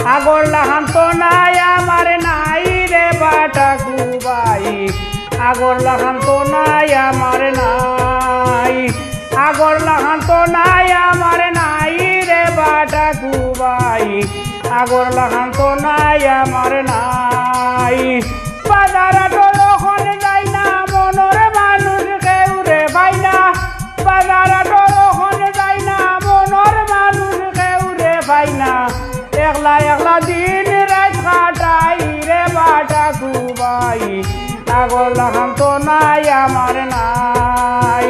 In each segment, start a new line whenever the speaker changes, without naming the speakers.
আগর লাহান তো নাই আমার নাই রে বাটা কুবাই আগর লাহান তো নাই আমার নাই আগর লাহান তো নাই আমার নাই রে বাটা কুবাই আগর লাহান তো নাই আমার নাই বাজারাট যখন যাই না মনের মানুষ কেউ রে ভাই না বাজারাট যখন যাই না মনের মানুষ কেউ রে ভাই না একলা একলা দিন রাত কাটাই রে বাটা কুবাই আগর লাহান তো নাই আমার নাই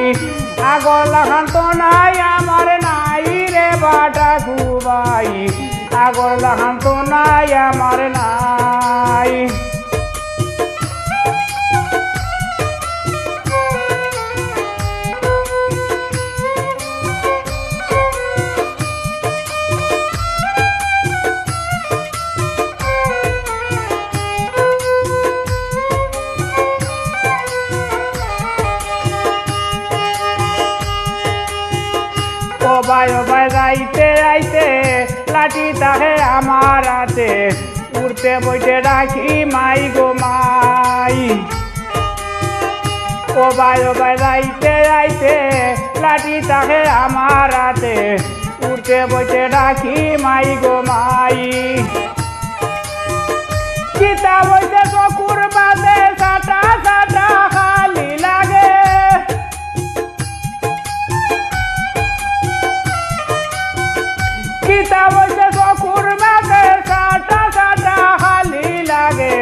আগর লাহান তো নাই আমার নাই রে বাটা কুবাই আগর লাহান তো নাই আমার নাই ওবাই ওবাই যাইতে যাইতে লাঠি তাহে আমার হাতে উড়তে বইতে রাখি মাই গো মাই ওবাই ওবাই যাইতে যাইতে লাঠি তাহে আমার হাতে উড়তে বইতে রাখি মাই গো মাই চিতা বইতে চকুর বাদে সাটা সাটা খালি লাগে চিতা বইতে চকুর বাদে সাটা সাটা খালি লাগে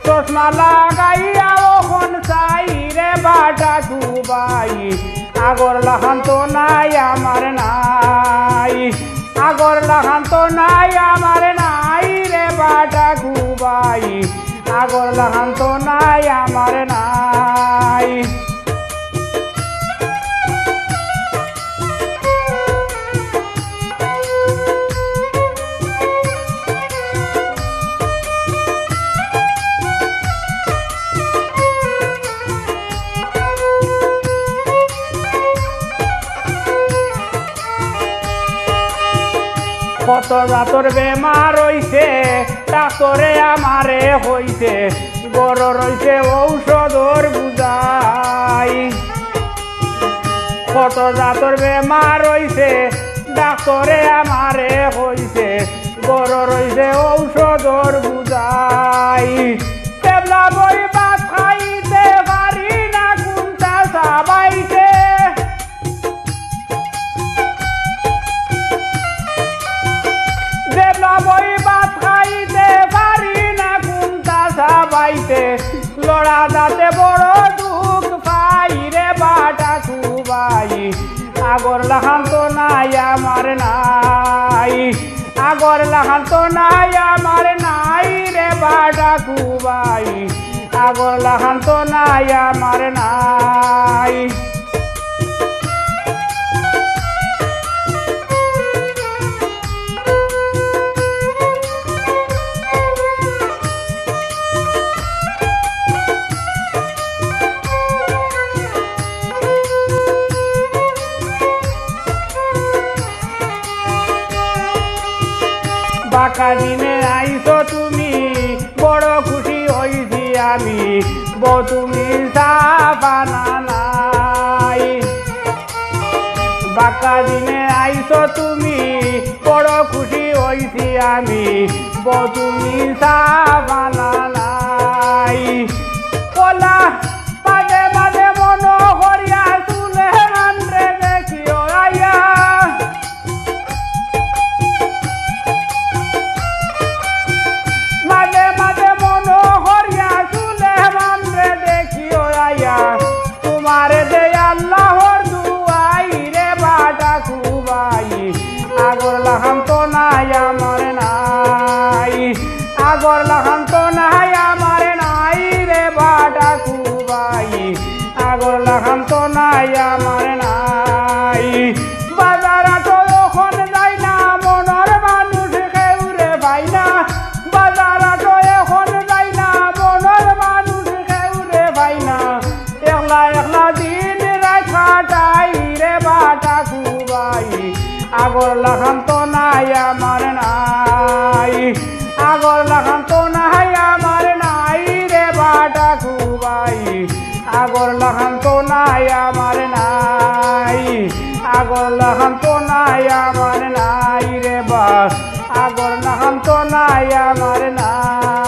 চশমা লাগাইয়া ওখন চাই রে বাটা কুবাই আগর লাহান তো নাই আমার নাই আগর লাহান তো নাই আমার নাই রে বাটা কুবাই আগর লাহান তো নাই আমার নাই কত জাতর বেমার হইছে ডাক্তরে আমারে হইছে বড় রইছে ঔষধর বুঝাই কত জাতর বেমার হইছে ডাক্তরে আমারে হইছে বড় রইছে ঔষধর বুঝাই টেবলা বই ভাত খাইতে পারি না কোনটা সাবাইতে বই ভাত খাইতে পারি না কোনটা সাবাইতে লড়া দাতে বড় দুঃখ পাই রে বাটা কুবাই আগর লাহান তো নাই আমার নাই আগর লাহান তো নাই আমার নাই রে বাটা কুবাই আগর লাহান তো নাই আমার নাই বাঁকা দিনে আইছো তুমি বড় খুশি হইছি আমি বউ তুমি সাবানা নাই বাঁকা দিনে আইছো তুমি বড় খুশি হইছি আমি বউ তুমি সাবানা নাই ওলা বাদে বাদে মন হরিয়া শুনে মানরে দেখিও আইয়া মাঝে মাঝে মন হরিয়া শুনে মানরে দেখিও আইয়া তোমার দে আল্লাহর দুয়াই রে বাটা কুবাই আগর লাহান তো নাই আমার নাই আগর লাহান তো নাই আমার নাই রে বাটা কুবাই আগর লাহান তো নাই আমার নাই বাজারাট যখন যাই না মনের মানুষ কেউ রে ভাই না বাজারাট এখন যাই না মনের মানুষ কেউ রে ভাই না একলা একলা দিন রাত কাটাই রে বাটা কুবাই আগর লাহান তো নাই আমার নাই আগর লাহান তো নাই আমার নাই আগর লাহান তো নাই আমার নাই রে বা আগর লাহান তো নাই আমার নাই